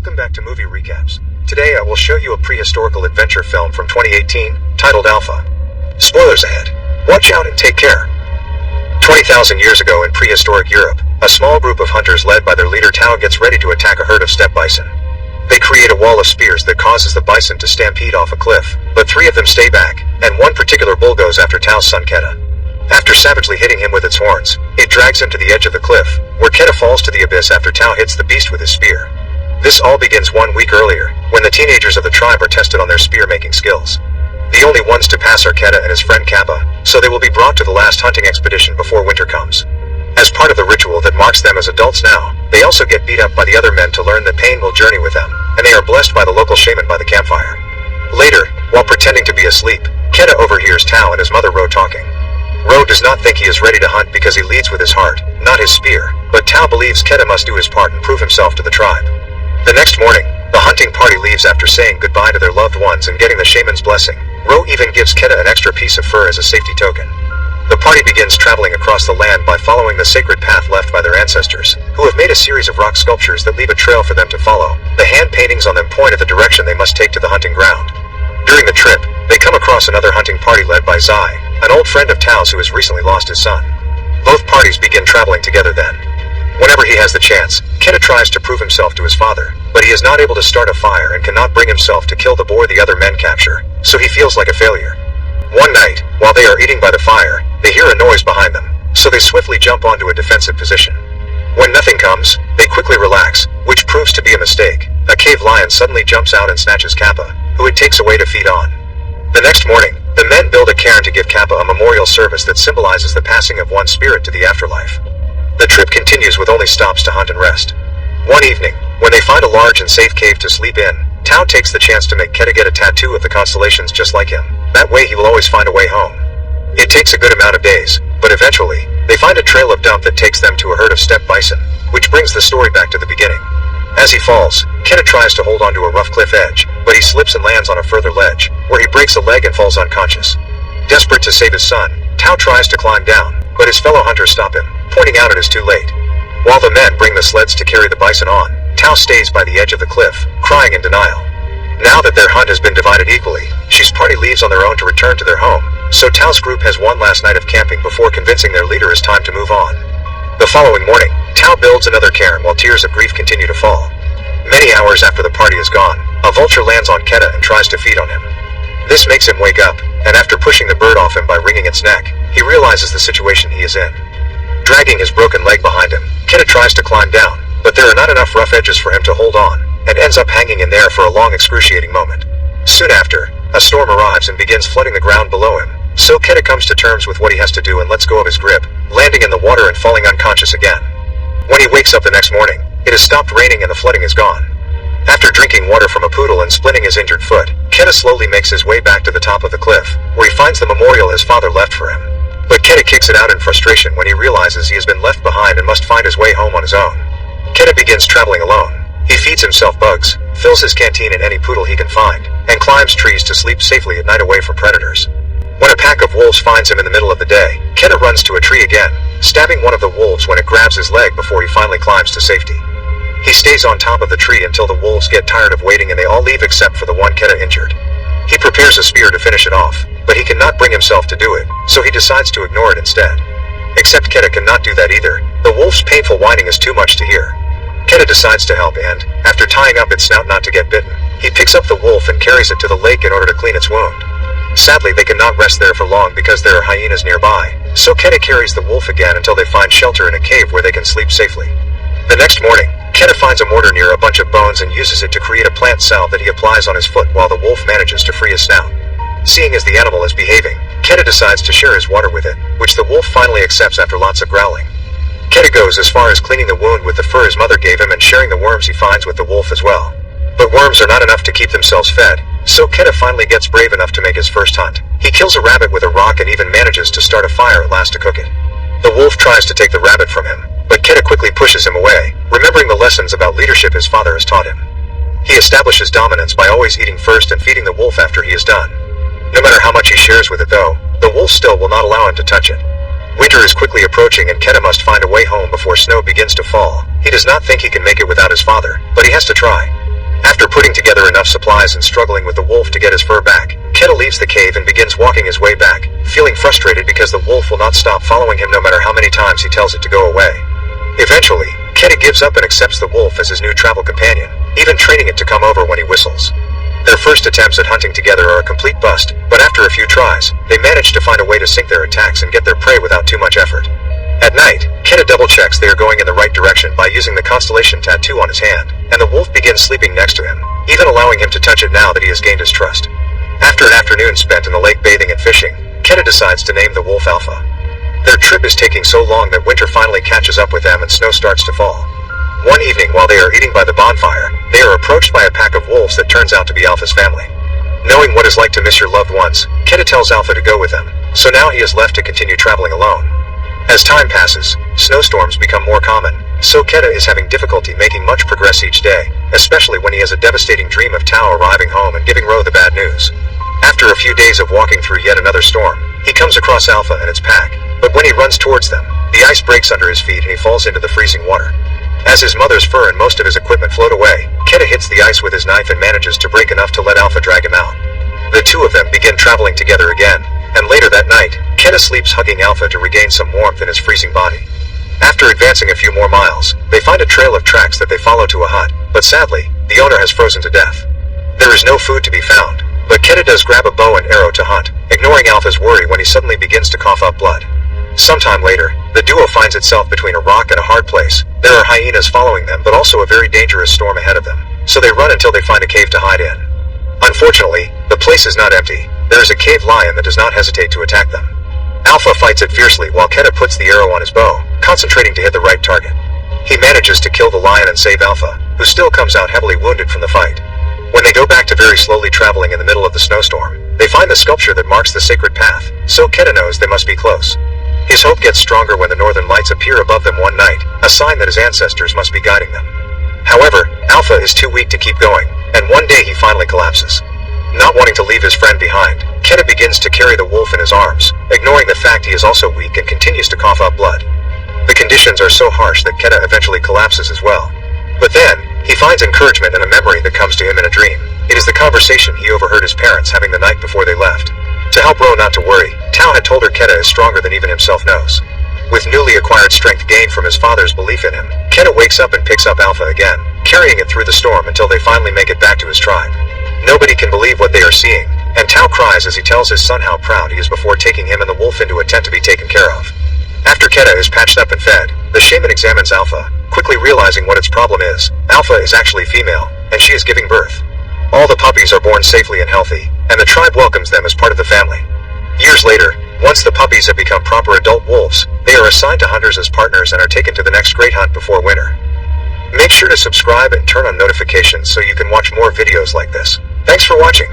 Welcome back to Movie Recaps. Today I will show you a prehistorical adventure film from 2018, titled Alpha. Spoilers ahead. Watch out and take care. 20,000 years ago in prehistoric Europe, a small group of hunters led by their leader Tao gets ready to attack a herd of steppe bison. They create a wall of spears that causes the bison to stampede off a cliff, but 3 of them stay back, and one particular bull goes after Tao's son Keta. After savagely hitting him with its horns, it drags him to the edge of the cliff, where Keta falls to the abyss after Tao hits the beast with his spear. This all begins 1 week earlier, when the teenagers of the tribe are tested on their spear-making skills. The only ones to pass are Keta and his friend Kappa, so they will be brought to the last hunting expedition before winter comes. As part of the ritual that marks them as adults now, they also get beat up by the other men to learn that pain will journey with them, and they are blessed by the local shaman by the campfire. Later, while pretending to be asleep, Keta overhears Tao and his mother Ro talking. Ro does not think he is ready to hunt because he leads with his heart, not his spear, but Tao believes Keta must do his part and prove himself to the tribe. The next morning, the hunting party leaves after saying goodbye to their loved ones and getting the shaman's blessing. Ro even gives Keta an extra piece of fur as a safety token. The party begins traveling across the land by following the sacred path left by their ancestors, who have made a series of rock sculptures that leave a trail for them to follow. The hand paintings on them point at the direction they must take to the hunting ground. During the trip, they come across another hunting party led by Zai, an old friend of Tao's who has recently lost his son. Both parties begin traveling together then. Whenever he has the chance, Keta tries to prove himself to his father, but he is not able to start a fire and cannot bring himself to kill the boar the other men capture, so he feels like a failure. One night, while they are eating by the fire, they hear a noise behind them, so they swiftly jump onto a defensive position. When nothing comes, they quickly relax, which proves to be a mistake. A cave lion suddenly jumps out and snatches Kappa, who it takes away to feed on. The next morning, the men build a cairn to give Kappa a memorial service that symbolizes the passing of one spirit to the afterlife. The trip continues with only stops to hunt and rest. One evening, when they find a large and safe cave to sleep in, Tao takes the chance to make Keta get a tattoo of the constellations just like him. That way he will always find a way home. It takes a good amount of days, but eventually, they find a trail of dump that takes them to a herd of steppe bison, which brings the story back to the beginning. As he falls, Keta tries to hold onto a rough cliff edge, but he slips and lands on a further ledge, where he breaks a leg and falls unconscious. Desperate to save his son, Tao tries to climb down, but his fellow hunters stop him, pointing out it is too late. While the men bring the sleds to carry the bison on, Tao stays by the edge of the cliff, crying in denial. Now that their hunt has been divided equally, Shi's party leaves on their own to return to their home, so Tao's group has one last night of camping before convincing their leader it's time to move on. The following morning, Tao builds another cairn while tears of grief continue to fall. Many hours after the party is gone, a vulture lands on Keta and tries to feed on him. This makes him wake up, and after pushing the bird off him by wringing its neck, he realizes the situation he is in. Dragging his broken leg behind him, Keta tries to climb down, but there are not enough rough edges for him to hold on, and ends up hanging in there for a long excruciating moment. Soon after, a storm arrives and begins flooding the ground below him, so Keta comes to terms with what he has to do and lets go of his grip, landing in the water and falling unconscious again. When he wakes up the next morning, it has stopped raining and the flooding is gone. After drinking water from a poodle and splinting his injured foot, Keta slowly makes his way back to the top of the cliff, where he finds the memorial his father left for him. But Keta kicks it out in frustration when he realizes he has been left behind and must find his way home on his own. Keta begins traveling alone. He feeds himself bugs, fills his canteen in any poodle he can find, and climbs trees to sleep safely at night away from predators. When a pack of wolves finds him in the middle of the day, Keta runs to a tree again, stabbing one of the wolves when it grabs his leg before he finally climbs to safety. He stays on top of the tree until the wolves get tired of waiting and they all leave except for the one Keta injured. He prepares a spear to finish it off, but he cannot bring himself to do it, so he decides to ignore it instead. Except Keta cannot do that either. The wolf's painful whining is too much to hear. Keta decides to help and, after tying up its snout not to get bitten, he picks up the wolf and carries it to the lake in order to clean its wound. Sadly, they cannot rest there for long because there are hyenas nearby, so Keta carries the wolf again until they find shelter in a cave where they can sleep safely. The next morning, Keta finds a mortar near a bunch of bones and uses it to create a plant salve that he applies on his foot while the wolf manages to free his snout. Seeing as the animal is behaving, Keta decides to share his water with it, which the wolf finally accepts after lots of growling. Keta goes as far as cleaning the wound with the fur his mother gave him and sharing the worms he finds with the wolf as well. But worms are not enough to keep themselves fed, so Keta finally gets brave enough to make his first hunt. He kills a rabbit with a rock and even manages to start a fire at last to cook it. The wolf tries to take the rabbit from him, but Keta quickly pushes him away, remembering the lessons about leadership his father has taught him. He establishes dominance by always eating first and feeding the wolf after he is done. No matter how much he shares with it though, the wolf still will not allow him to touch it. Winter is quickly approaching and Keta must find a way home before snow begins to fall. He does not think he can make it without his father, but he has to try. enough supplies and struggling with the wolf to get his fur back, Keta leaves the cave and begins walking his way back, feeling frustrated because the wolf will not stop following him no matter how many times he tells it to go away. Eventually, Keta gives up and accepts the wolf as his new travel companion, even training it to come over when he whistles. Their first attempts at hunting together are a complete bust, but after a few tries, they manage to find a way to sync their attacks and get their prey without too much effort. At night, Keta double-checks they are going in the right direction by using the constellation tattoo on his hand, and the wolf begins sleeping next to him, even allowing him to touch it now that he has gained his trust. After an afternoon spent in the lake bathing and fishing, Keta decides to name the wolf Alpha. Their trip is taking so long that winter finally catches up with them and snow starts to fall. One evening while they are eating by the bonfire, they are approached by a pack of wolves that turns out to be Alpha's family. Knowing what it's like to miss your loved ones, Keta tells Alpha to go with them, so now he is left to continue traveling alone. As time passes, snowstorms become more common, so Keta is having difficulty making much progress each day, especially when he has a devastating dream of Tao arriving home and giving Ro the bad news. After a few days of walking through yet another storm, he comes across Alpha and its pack, but when he runs towards them, the ice breaks under his feet and he falls into the freezing water. As his mother's fur and most of his equipment float away, Keta hits the ice with his knife and manages to break enough to let Alpha drag him out. The two of them begin traveling together again, and later that night, Keta sleeps hugging Alpha to regain some warmth in his freezing body. After advancing a few more miles, they find a trail of tracks that they follow to a hut, but sadly, the owner has frozen to death. There is no food to be found, but Keta does grab a bow and arrow to hunt, ignoring Alpha's worry when he suddenly begins to cough up blood. Sometime later, the duo finds itself between a rock and a hard place. There are hyenas following them but also a very dangerous storm ahead of them, so they run until they find a cave to hide in. Unfortunately, the place is not empty. There is a cave lion that does not hesitate to attack them. Alpha fights it fiercely while Keta puts the arrow on his bow, concentrating to hit the right target. He manages to kill the lion and save Alpha, who still comes out heavily wounded from the fight. When they go back to very slowly traveling in the middle of the snowstorm, they find the sculpture that marks the sacred path, so Keta knows they must be close. His hope gets stronger when the northern lights appear above them one night, a sign that his ancestors must be guiding them. However, Alpha is too weak to keep going, and one day he finally collapses. Not wanting to leave his friend behind, Keta begins to carry the wolf in his arms, ignoring the fact he is also weak and continues to cough up blood. The conditions are so harsh that Keta eventually collapses as well. But then, he finds encouragement in a memory that comes to him in a dream. It is the conversation he overheard his parents having the night before they left. To help Ro not to worry, Tao had told her Keta is stronger than even himself knows. With newly acquired strength gained from his father's belief in him, Keta wakes up and picks up Alpha again, carrying it through the storm until they finally make it back to his tribe. Nobody can believe what they are seeing, and Tao cries as he tells his son how proud he is before taking him and the wolf into a tent to be taken care of. After Keta is patched up and fed, the shaman examines Alpha, quickly realizing what its problem is. Alpha is actually female, and she is giving birth. All the puppies are born safely and healthy, and the tribe welcomes them as part of the family. Years later, once the puppies have become proper adult wolves, they are assigned to hunters as partners and are taken to the next great hunt before winter. Make sure to subscribe and turn on notifications so you can watch more videos like this. Thanks for watching.